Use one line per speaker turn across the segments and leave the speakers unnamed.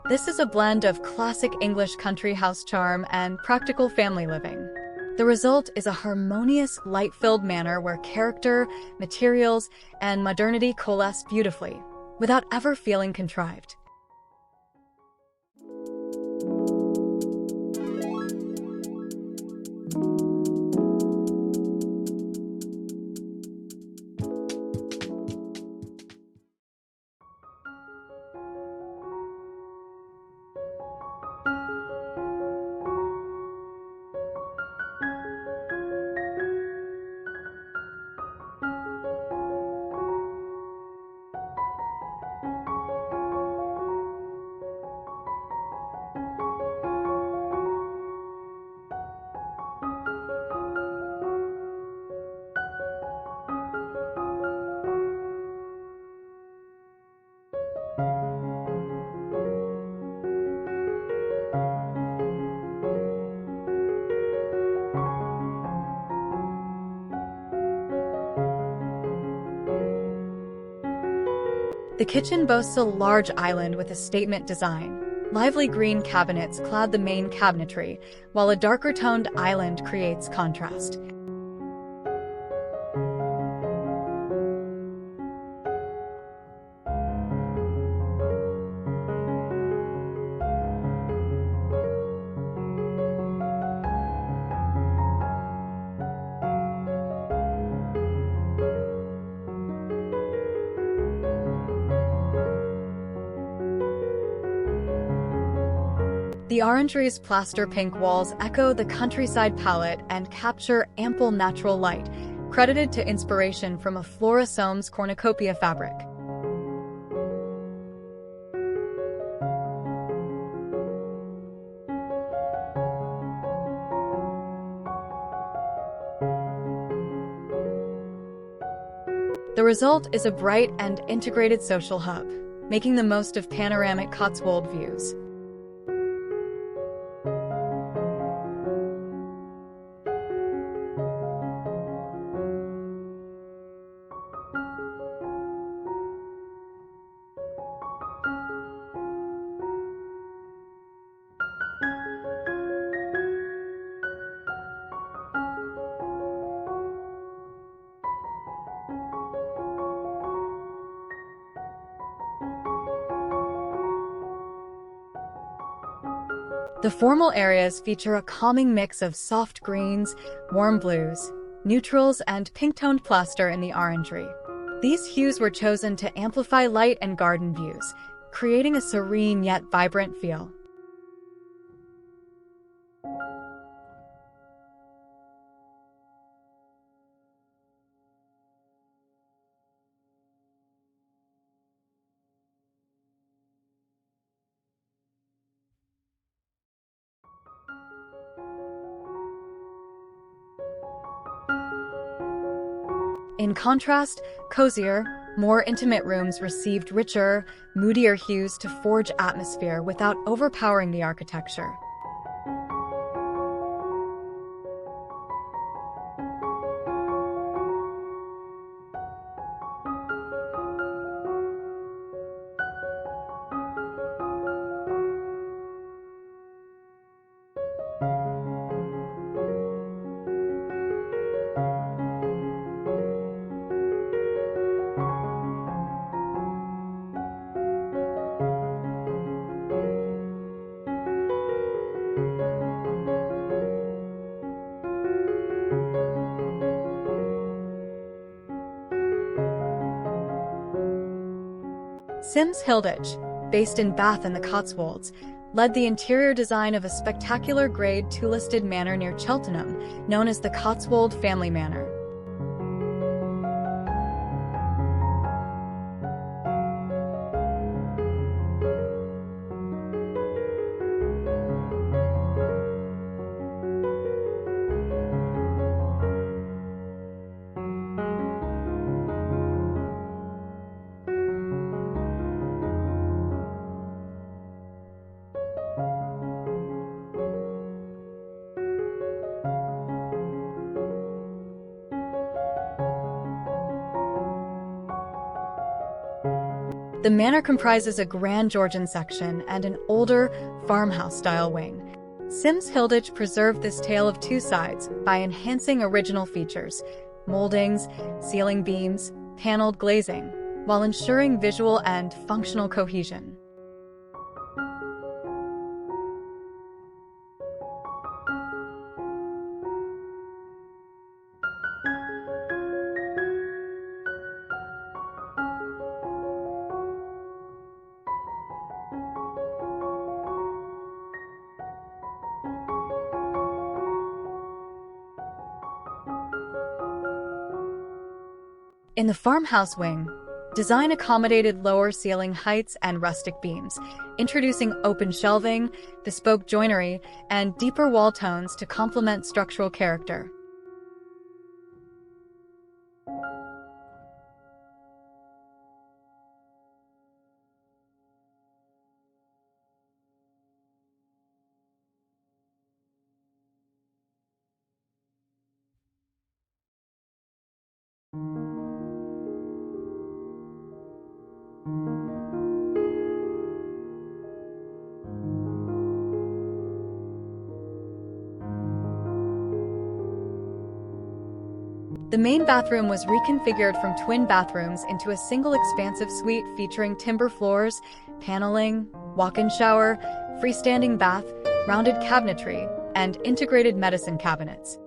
This is a blend of classic English country house charm and practical family living. The result is a harmonious, light-filled manor where character, materials, and modernity coalesce beautifully, without ever feeling contrived. The kitchen boasts a large island with a statement design. Lively green cabinets clad the main cabinetry, while a darker toned island creates contrast. The orangery's plaster pink walls echo the countryside palette and capture ample natural light, credited to inspiration from a Flora Soames cornucopia fabric. The result is a bright and integrated social hub, making the most of panoramic Cotswold views. The formal areas feature a calming mix of soft greens, warm blues, neutrals, and pink-toned plaster in the orangery. These hues were chosen to amplify light and garden views, creating a serene yet vibrant feel. In contrast, cozier, more intimate rooms received richer, moodier hues to forge atmosphere without overpowering the architecture. Sims Hilditch, based in Bath in the Cotswolds, led the interior design of a spectacular Grade 2 listed manor near Cheltenham, known as the Cotswold Family Manor. The manor comprises a grand Georgian section and an older, farmhouse-style wing. Sims Hilditch preserved this tale of two sides by enhancing original features, moldings, ceiling beams, paneled glazing, while ensuring visual and functional cohesion. In the farmhouse wing, design accommodated lower ceiling heights and rustic beams, introducing open shelving, bespoke joinery, and deeper wall tones to complement structural character. The main bathroom was reconfigured from twin bathrooms into a single expansive suite featuring timber floors, paneling, walk-in shower, freestanding bath, rounded cabinetry, and integrated medicine cabinets.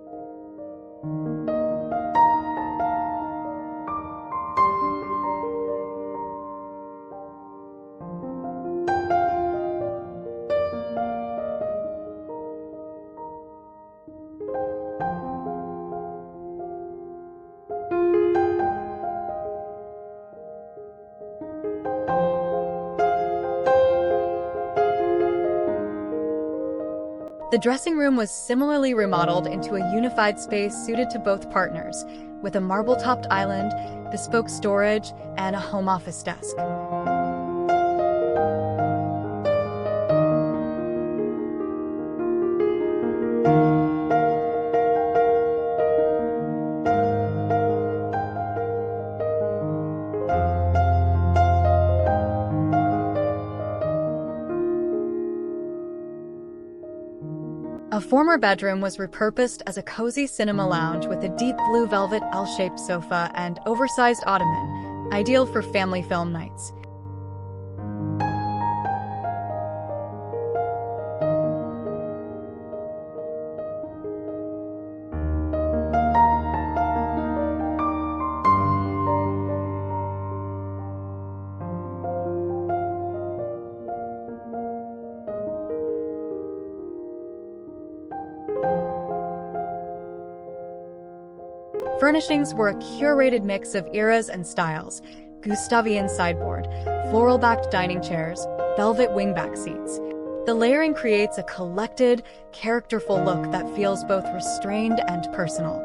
The dressing room was similarly remodeled into a unified space suited to both partners, with a marble-topped island, bespoke storage, and a home office desk. A former bedroom was repurposed as a cozy cinema lounge with a deep blue velvet L-shaped sofa and oversized ottoman, ideal for family film nights. Furnishings were a curated mix of eras and styles: Gustavian sideboard, floral-backed dining chairs, velvet wingback seats. The layering creates a collected, characterful look that feels both restrained and personal.